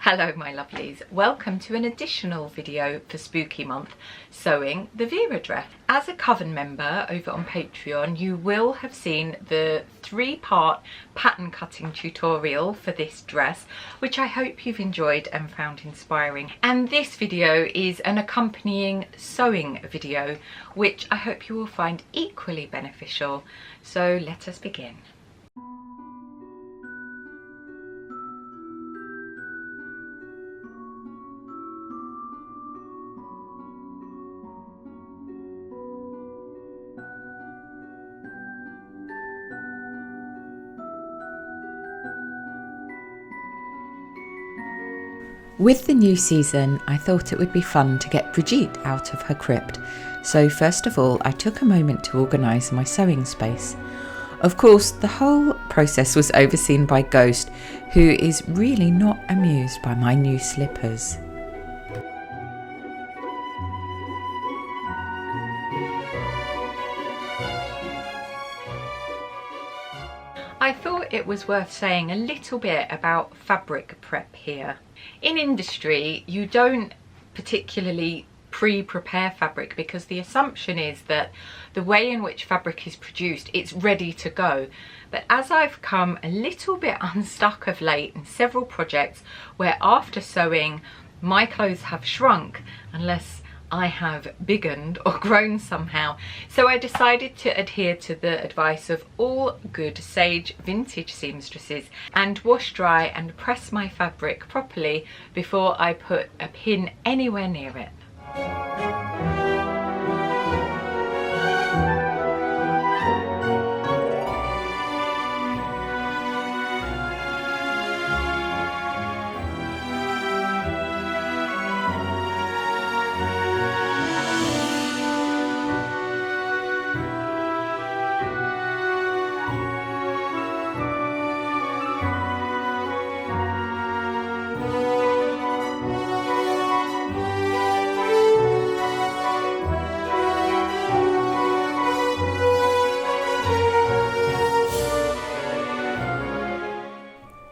Hello my lovelies, welcome to an additional video for spooky month, sewing the Vera dress. As a Coven member over on Patreon, you will have seen the 3-part pattern cutting tutorial for this dress, which I hope you've enjoyed and found inspiring. And this video is an accompanying sewing video, which I hope you will find equally beneficial. So let us begin. With the new season, I thought it would be fun to get Brigitte out of her crypt, so first of all I took a moment to organise my sewing space. Of course, the whole process was overseen by Ghost, who is really not amused by my new slippers. I thought it was worth saying a little bit about fabric prep here. In industry, you don't particularly pre-prepare fabric because the assumption is that the way in which fabric is produced, it's ready to go. But as I've come a little bit unstuck of late in several projects where after sewing my clothes have shrunk, unless I have biggened or grown somehow. So I decided to adhere to the advice of all good sage vintage seamstresses and wash dry and press my fabric properly before I put a pin anywhere near it.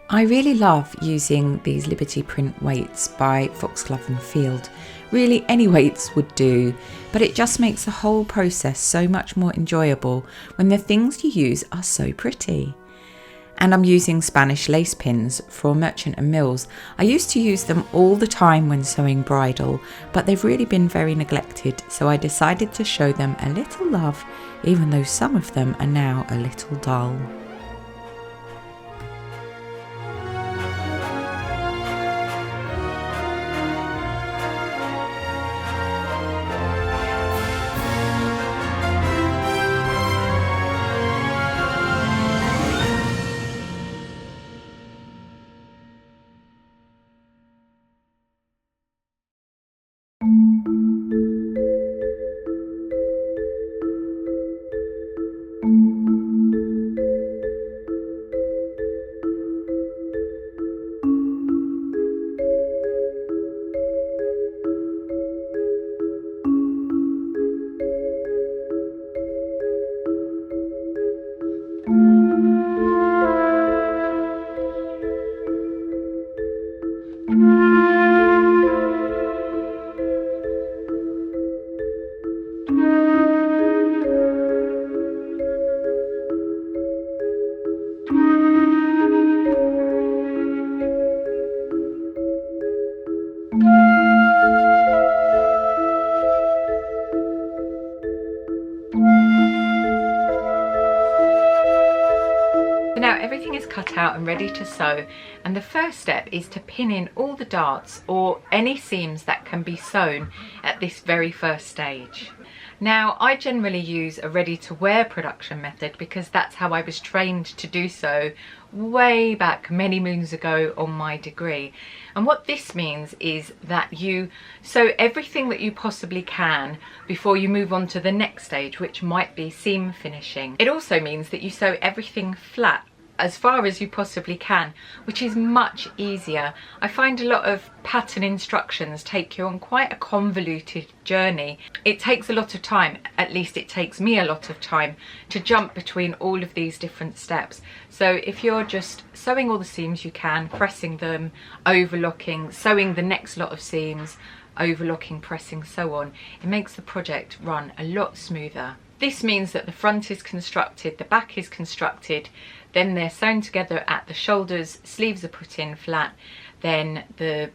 I really love using these Liberty print weights by Foxglove and Field. Really any weights would do, but it just makes the whole process so much more enjoyable when the things you use are so pretty. And I'm using Spanish lace pins from Merchant and Mills. I used to use them all the time when sewing bridal, but they've really been very neglected, so I decided to show them a little love, even though some of them are now a little dull. Now everything is cut out and ready to sew, and the first step is to pin in all the darts or any seams that can be sewn at this very first stage. Now I generally use a ready-to-wear production method because that's how I was trained to do so way back many moons ago on my degree. And what this means is that you sew everything that you possibly can before you move on to the next stage, which might be seam finishing. It also means that you sew everything flat as far as you possibly can, which is much easier. I find a lot of pattern instructions take you on quite a convoluted journey. It takes a lot of time, at least it takes me a lot of time, to jump between all of these different steps. So if you're just sewing all the seams you can, pressing them, overlocking, sewing the next lot of seams, overlocking, pressing, so on, it makes the project run a lot smoother. This means that the front is constructed, the back is constructed, then they're sewn together at the shoulders, sleeves are put in flat, then the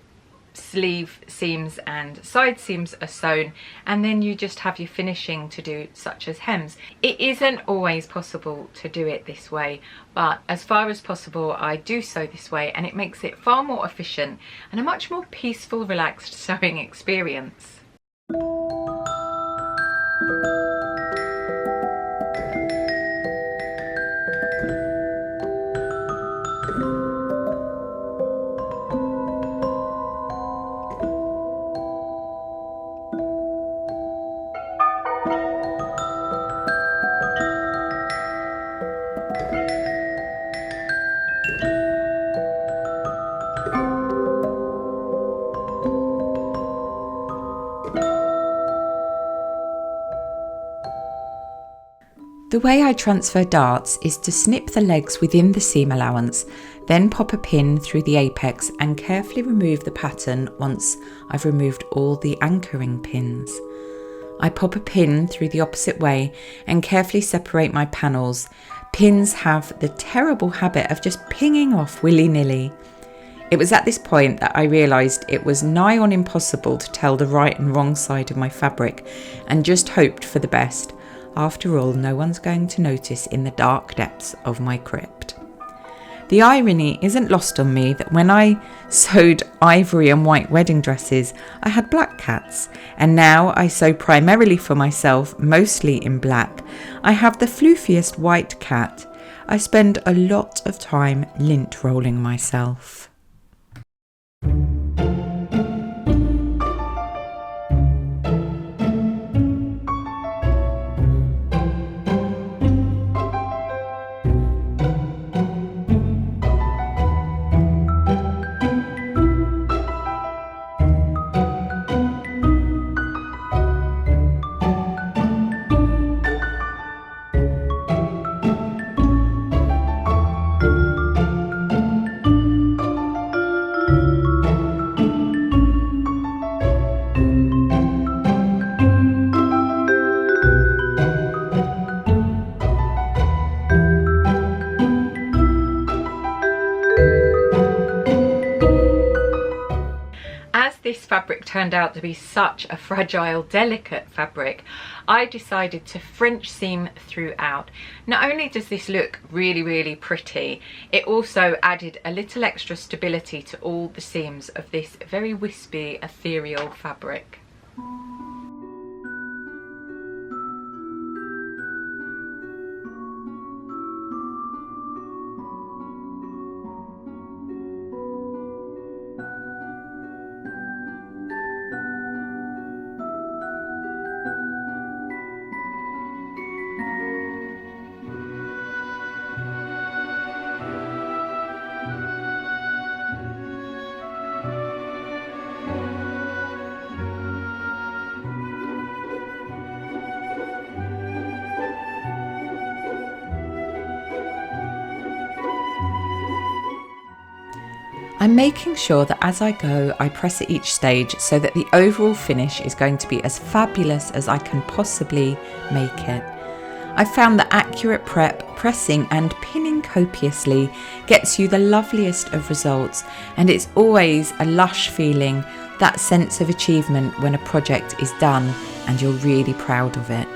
sleeve seams and side seams are sewn, and then you just have your finishing to do, such as hems. It isn't always possible to do it this way, but as far as possible I do sew this way, and it makes it far more efficient and a much more peaceful, relaxed sewing experience. The way I transfer darts is to snip the legs within the seam allowance, then pop a pin through the apex and carefully remove the pattern once I've removed all the anchoring pins. I pop a pin through the opposite way and carefully separate my panels. Pins have the terrible habit of just pinging off willy-nilly. It was at this point that I realised it was nigh on impossible to tell the right and wrong side of my fabric, and just hoped for the best. After all, no one's going to notice in the dark depths of my crypt. The irony isn't lost on me that when I sewed ivory and white wedding dresses, I had black cats, and now I sew primarily for myself, mostly in black. I have the floofiest white cat. I spend a lot of time lint rolling myself. This fabric turned out to be such a fragile, delicate fabric, I decided to French seam throughout. Not only does this look really, really pretty, it also added a little extra stability to all the seams of this very wispy, ethereal fabric. I'm making sure that as I go, I press at each stage so that the overall finish is going to be as fabulous as I can possibly make it. I found that accurate prep, pressing and pinning copiously gets you the loveliest of results, and it's always a lush feeling, that sense of achievement when a project is done and you're really proud of it.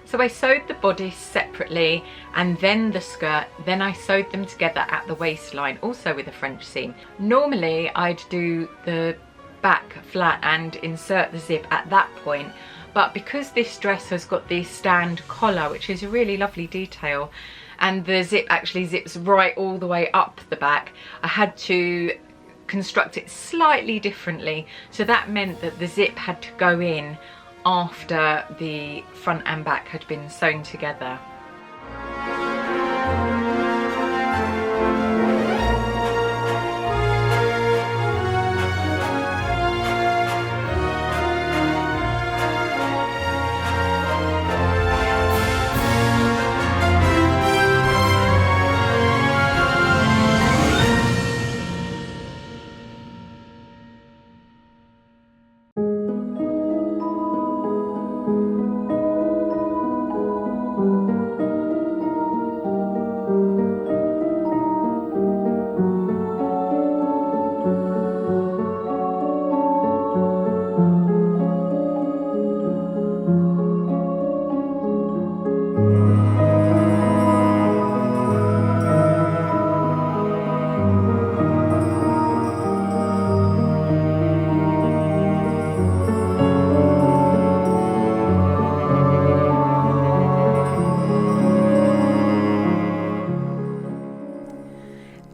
So I sewed the bodice separately and then the skirt, then I sewed them together at the waistline, also with a French seam. Normally I'd do the back flat and insert the zip at that point, but because this dress has got the stand collar, which is a really lovely detail, and the zip actually zips right all the way up the back, I had to construct it slightly differently. So that meant that the zip had to go in after the front and back had been sewn together.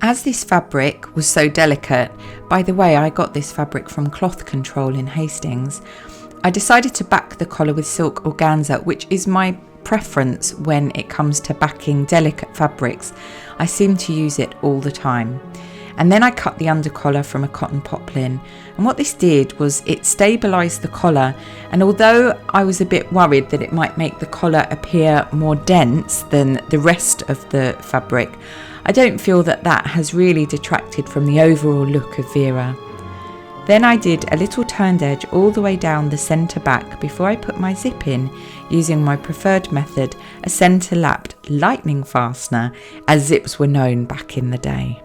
As this fabric was so delicate, by the way, I got this fabric from Cloth Control in Hastings, I decided to back the collar with silk organza, which is my preference when it comes to backing delicate fabrics. I seem to use it all the time. And then I cut the undercollar from a cotton poplin, and what this did was it stabilised the collar, and although I was a bit worried that it might make the collar appear more dense than the rest of the fabric, I don't feel that that has really detracted from the overall look of Vera. Then I did a little turned edge all the way down the centre back before I put my zip in, using my preferred method, a centre lapped lightning fastener, as zips were known back in the day.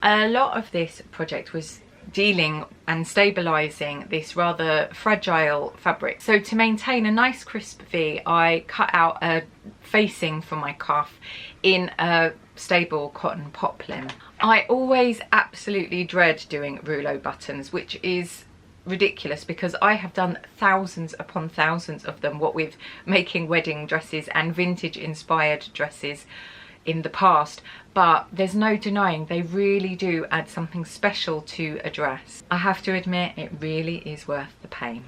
A lot of this project was dealing and stabilising this rather fragile fabric. So to maintain a nice crisp V, I cut out a facing for my cuff in a stable cotton poplin. I always absolutely dread doing rouleau buttons, which is ridiculous because I have done thousands upon thousands of them, what with making wedding dresses and vintage inspired dresses in the past, but there's no denying they really do add something special to a dress. I have to admit, it really is worth the pain.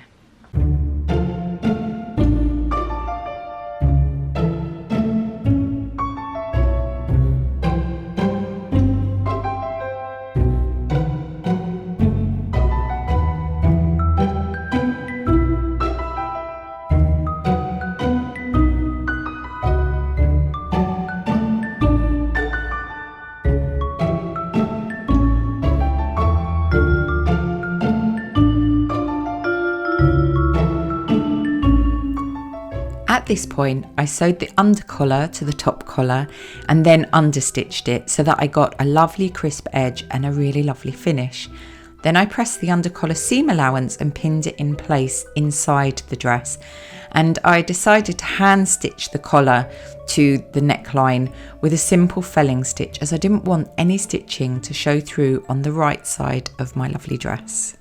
At this point, I sewed the undercollar to the top collar and then understitched it so that I got a lovely crisp edge and a really lovely finish. Then I pressed the undercollar seam allowance and pinned it in place inside the dress. And I decided to hand stitch the collar to the neckline with a simple felling stitch, as I didn't want any stitching to show through on the right side of my lovely dress.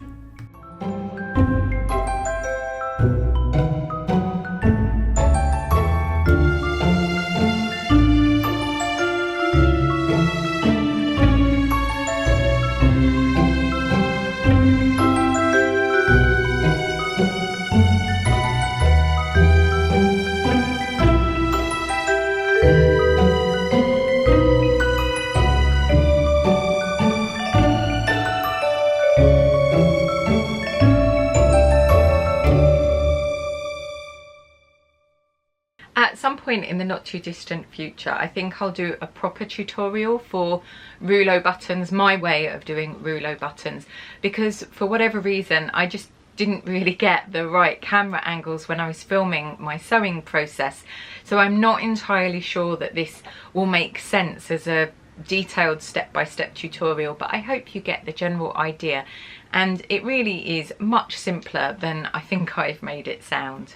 at some point in the not too distant future, I think I'll do a proper tutorial for rouleau buttons, my way of doing rouleau buttons, because for whatever reason I just didn't really get the right camera angles when I was filming my sewing process. So I'm not entirely sure that this will make sense as a detailed step-by-step tutorial, but I hope you get the general idea, and it really is much simpler than I think I've made it sound.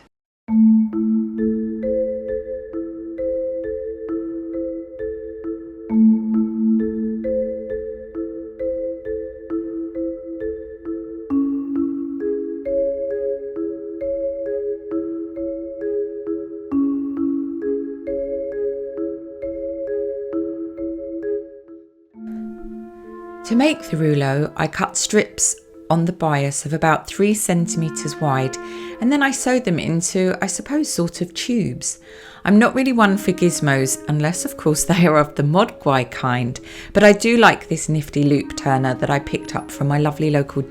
To make the rouleau, I cut strips on the bias of about 3 centimetres wide, and then I sewed them into, I suppose, sort of tubes. I'm not really one for gizmos, unless of course they are of the Mogwai kind, but I do like this nifty loop turner that I picked up from my lovely local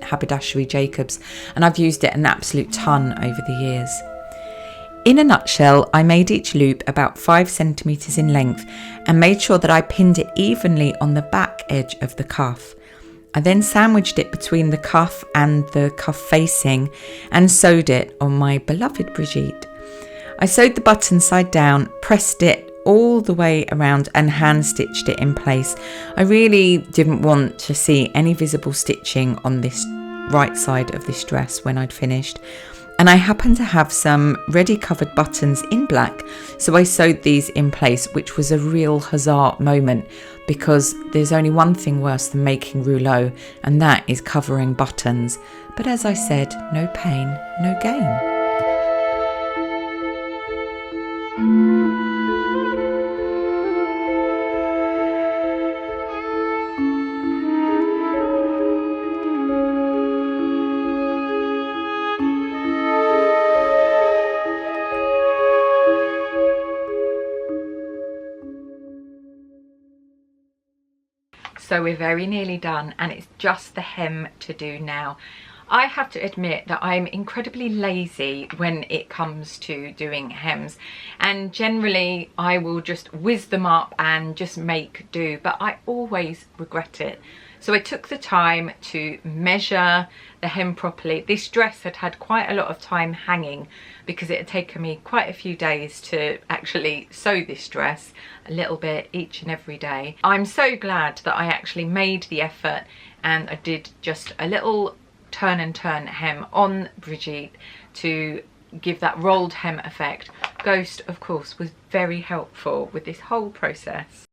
haberdashery Jacobs, and I've used it an absolute ton over the years. In a nutshell, I made each loop about 5 centimetres in length and made sure that I pinned it evenly on the back edge of the cuff. I then sandwiched it between the cuff and the cuff facing and sewed it on my beloved Brigitte. I sewed the button side down, pressed it all the way around and hand stitched it in place. I really didn't want to see any visible stitching on this right side of this dress when I'd finished. And I happened to have some ready covered buttons in black, so I sewed these in place, which was a real huzzah moment, because there's only one thing worse than making rouleau, and that is covering buttons. But as I said, no pain, no gain. So we're very nearly done, and it's just the hem to do now. I have to admit that I'm incredibly lazy when it comes to doing hems, and generally I will just whiz them up and just make do, but I always regret it. So I took the time to measure the hem properly. This dress had had quite a lot of time hanging because it had taken me quite a few days to actually sew this dress, a little bit each and every day. I'm so glad that I actually made the effort and I did just a little turn and turn hem on Brigitte to give that rolled hem effect. Ghost, of course, was very helpful with this whole process.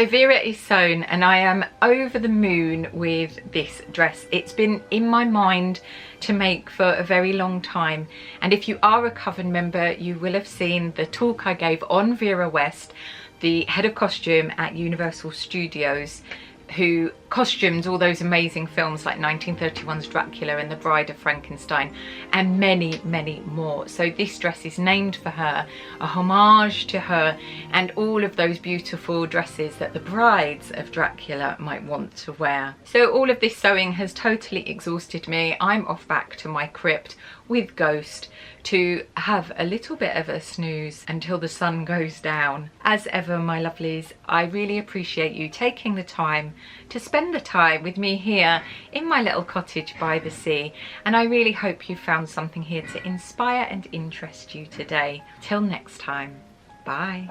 So Vera is sewn and I am over the moon with this dress. It's been in my mind to make for a very long time, and if you are a Coven member you will have seen the talk I gave on Vera West, the head of costume at Universal Studios, who costumed all those amazing films like 1931's Dracula and The Bride of Frankenstein and many, many more. So this dress is named for her, a homage to her and all of those beautiful dresses that the brides of Dracula might want to wear. So all of this sewing has totally exhausted me. I'm off back to my crypt with Ghost to have a little bit of a snooze until the sun goes down. As ever, my lovelies, I really appreciate you taking the time to spend the time with me here in my little cottage by the sea, and I really hope you found something here to inspire and interest you today. Till next time, bye.